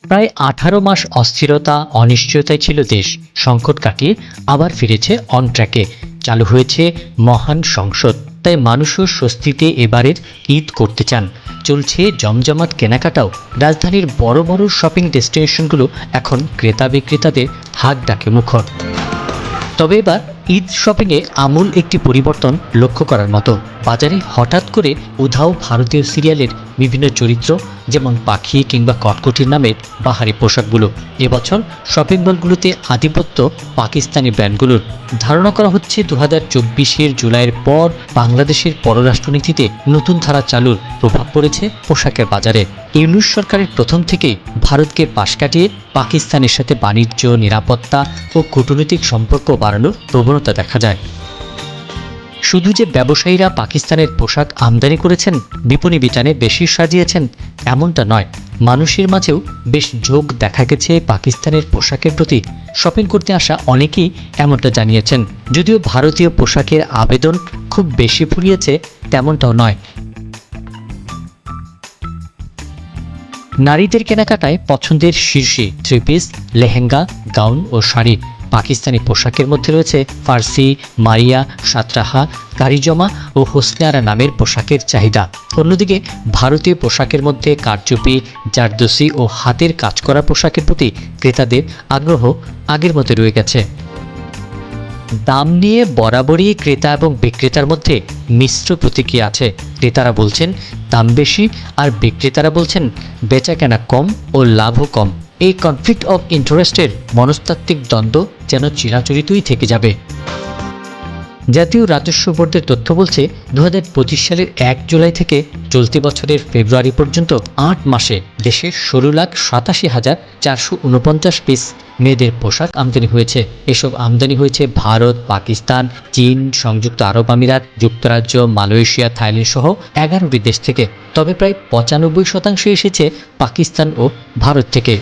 প্রায় 18 মাস অস্থিরতা অনিশ্চয়তায় ছিল দেশ। সংকট কাটিয়ে আবার ফিরেছে অন ট্র্যাকে। চালু হয়েছে মহান সংসদ। তাই মানুষও স্বস্তিতে এবারের ঈদ করতে চান। চলছে জমজমাট কেনাকাটাও। রাজধানীর বড় বড় শপিং ডেস্টিনেশনগুলো এখন ক্রেতা বিক্রেতাদের হাত ডাকে মুখর। তবে এবার ঈদ শপিংয়ে আমূল একটি পরিবর্তন লক্ষ্য করার মতো। বাজারে হঠাৎ করে উধাও ভারতীয় সিরিয়ালের বিভিন্ন চরিত্র, যেমন পাখি কিংবা কটকটির নামের বাহারি পোশাকগুলো। এবছর শপিং মলগুলোতে আধিপত্য পাকিস্তানি ব্র্যান্ডগুলোর। ধারণা করা হচ্ছে 2024 জুলাইয়ের পর বাংলাদেশের পররাষ্ট্রনীতিতে নতুন ধারা চালুর প্রভাব পড়েছে পোশাকের বাজারে। ইউনূস সরকারের প্রথম থেকেই ভারতকে পাশ কাটিয়ে পাকিস্তানের সাথে বাণিজ্য, নিরাপত্তা ও কূটনৈতিক সম্পর্ক বাড়ানোর প্রবণতা দেখা যায়। শুধু যে ব্যবসায়ীরা পাকিস্তানের পোশাক আমদানি করেছেন, বিপণী বিতানে বেশি সাজিয়েছেন, এমনটা নয়। মানুষের মাঝেও বেশ ঝোঁক দেখা গেছে পাকিস্তানের পোশাকের প্রতি। শপিং করতে আসা অনেকেই এমনটা জানিয়েছেন। যদিও ভারতীয় পোশাকের আবেদন খুব বেশি ফুরিয়েছে, তেমনটাও নয়। নারীদের কেনাকাটায় পছন্দের শীর্ষে থ্রি পিস, লেহেঙ্গা, গাউন ও শাড়ি। পাকিস্তানি পোশাকের মধ্যে রয়েছে ফার্সি, মারিয়া, সাতরাহা, কারিজমা ও হোসনে আরা নামের পোশাকের চাহিদা। অন্যদিকে ভারতীয় পোশাকের মধ্যে কারচুপি, জারদোসি ও হাতের কাজ করা পোশাকের প্রতি ক্রেতাদের আগ্রহ আগের মতো রয়ে গেছে। দাম নিয়ে বরাবরই ক্রেতা এবং বিক্রেতার মধ্যে মিশ্র প্রতিক্রিয়া আছে। ক্রেতারা বলছেন দাম বেশি, আর বিক্রেতারা বলছেন বেচাকেনা কম ও লাভও কম। এই কনফ্লিক্ট অফ ইন্টারেস্টের মনস্তাত্ত্বিক দ্বন্দ্ব যেন চিরাচরিতই থেকে যাবে। জাতীয় রাজস্ব বোর্ডের তথ্য বলছে 2025 সালের 1 জুলাই থেকে চলতি বছরের ফেব্রুয়ারি পর্যন্ত 8 মাসে দেশে 16,87,449 পিস মেয়েদের পোশাক আমদানি হয়েছে। এসব আমদানি হয়েছে ভারত, পাকিস্তান, চীন, সংযুক্ত আরব আমিরাত, যুক্তরাজ্য, মালয়েশিয়া, থাইল্যান্ড সহ 11টি দেশ থেকে। তবে প্রায় 95% এসেছে পাকিস্তান ও ভারত থেকে।